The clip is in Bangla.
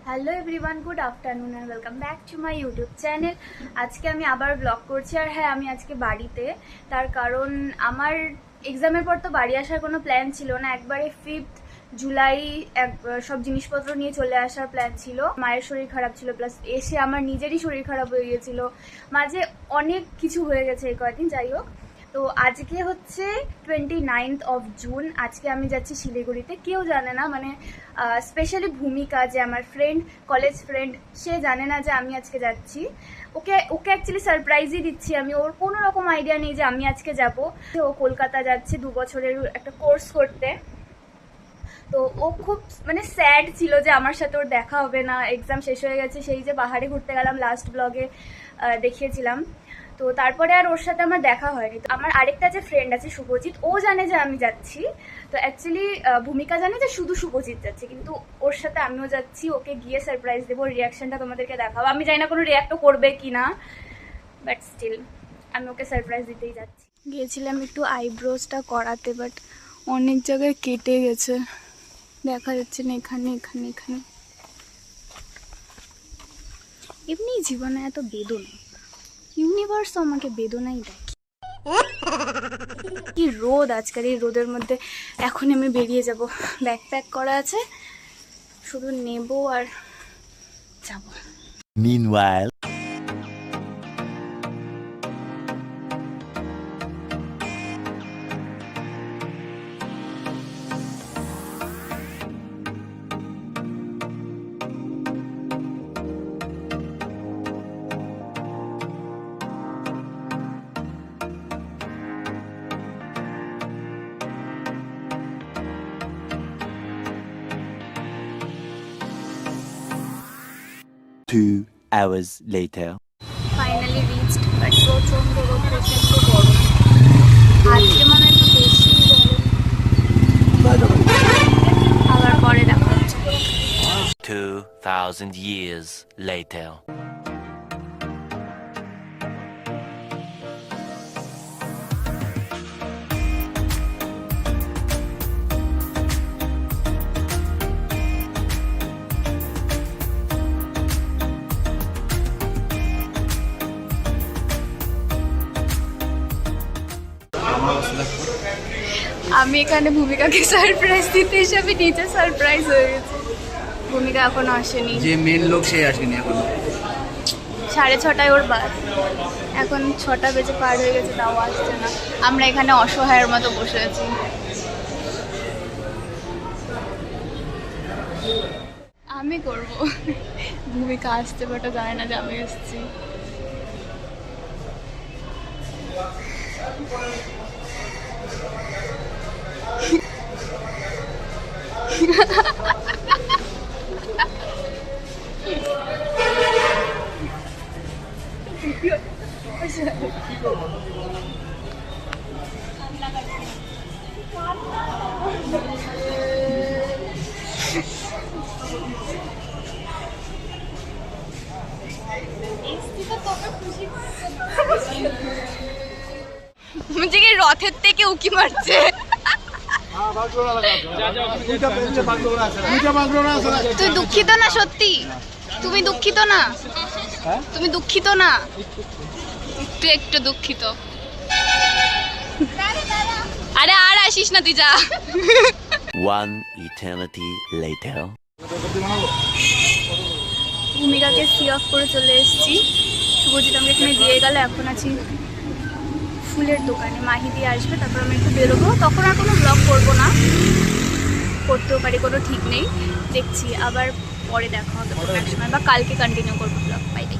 Hello everyone, good afternoon and welcome back to my YouTube channel. আজকে আমি আবার ব্লগ করছি। আর হ্যাঁ, আমি আজকে বাড়িতে, তার কারণ আমার এক্সামের পর তো বাড়ি আসার কোনো প্ল্যান ছিল না। একবারে 5th জুলাই সব জিনিসপত্র নিয়ে চলে আসার প্ল্যান ছিল। মায়ের শরীর খারাপ ছিল, প্লাস এসে আমার নিজেরই শরীর খারাপ হয়ে গিয়েছিল, মাঝে অনেক কিছু হয়ে গেছে এই কয়েকদিন। যাই হোক, তো আজকে হচ্ছে 29th অফ জুন। আজকে আমি যাচ্ছি শিলিগুড়িতে। কেউ জানে না, মানে স্পেশালি ভূমিকা, যে আমার ফ্রেন্ড, কলেজ ফ্রেন্ড, সে জানে না যে আমি আজকে যাচ্ছি। ওকে অ্যাকচুয়ালি সারপ্রাইজই দিচ্ছি আমি। ওর কোনো রকম আইডিয়া নেই যে আমি আজকে যাব। ও কলকাতা যাচ্ছে 2 বছরের একটা কোর্স করতে। তো ও খুব মানে স্যাড ছিল যে আমার সাথে ওর দেখা হবে না, এক্সাম শেষ হয়ে গেছে। সেই যে পাহাড়ে ঘুরতে গেলাম, লাস্ট ব্লগে দেখিয়েছিলাম। তো তারপরে আর ওর সাথে আমার দেখা হয়নি। তো আমার আরেকটা যে ফ্রেন্ড আছে শুভজিৎ, ও জানে যে আমি যাচ্ছি। তো অ্যাকচুয়ালি ভূমিকা জানে যে শুধু শুভজিৎ যাচ্ছে, কিন্তু ওর সাথে আমিও যাচ্ছি। ওকে গিয়ে সারপ্রাইজ দেবো, রিয়াকশনটা তোমাদেরকে দেখাবো। আমি জানি না কোনো রিয়াক্টও করবে কি না, বাট স্টিল আমি ওকে সারপ্রাইজ দিতেই যাচ্ছি। গিয়েছিলাম একটু আইব্রোজটা করাতে, বাট অনেক জায়গায় কেটে গেছে, দেখা যাচ্ছে না। এখানে এখানে এখানে এমনি জীবনে এত বেদনা, ইউনিভার্স আমাকে বেদনাই দেয়। কি রোদ আজকাল, এই রোদের মধ্যে এখন আমি বেরিয়ে যাব। ব্যাকপ্যাক করা আছে, শুধু নেব আর যাব। Meanwhile, two hours later. Finally reached, but প্রচন্ড রোদ, প্রচন্ড গরম। আজকে মানে একটু বেশি গরম। আবার পরে দেখা হচ্ছে। 2,000 years later. আমি এখানে ভূমিকাকে সারপ্রাইজ দিতে এসে আমি নিজে সারপ্রাইজ হয়ে গেছি। ভূমিকা এখনো আসেনি, যে মেন লোক সে আসেনি এখন। 6:30 ওর বাদ, এখন 6টা বেজে পার হয়ে গেছে, তাও আসছে না। আমরা এখানে অসহায়ের মতো বসে আছি। আমি করব, ভূমিকা আসতে বাট জানে না যে আমি এসেছি। মুঝে রথের থেকে উকি মারছে। তুই দুঃখিত না? সত্যি তুমি দুঃখিত না? তুমি দুঃখিত না? একটু একটু দুঃখিত। আরে আর আসিস না, তুই যা। One eternity later. ভূমিকাকে সি অফ করে চলে এসেছি। শুভজিৎ আমাকে এখানে দিয়ে গেল। এখন আছি ফুলের দোকানে, মাহি দিয়ে আসবে, তারপর আমি একটু বেরোবো। তখন আর কোনো ব্লগ করবো না, করতেও পারি, কোনো ঠিক নেই। দেখছি আবার পরে দেখা হবে কোনো এক সময়, বা কালকে কন্টিনিউ করবো ব্লগ। Bye bye.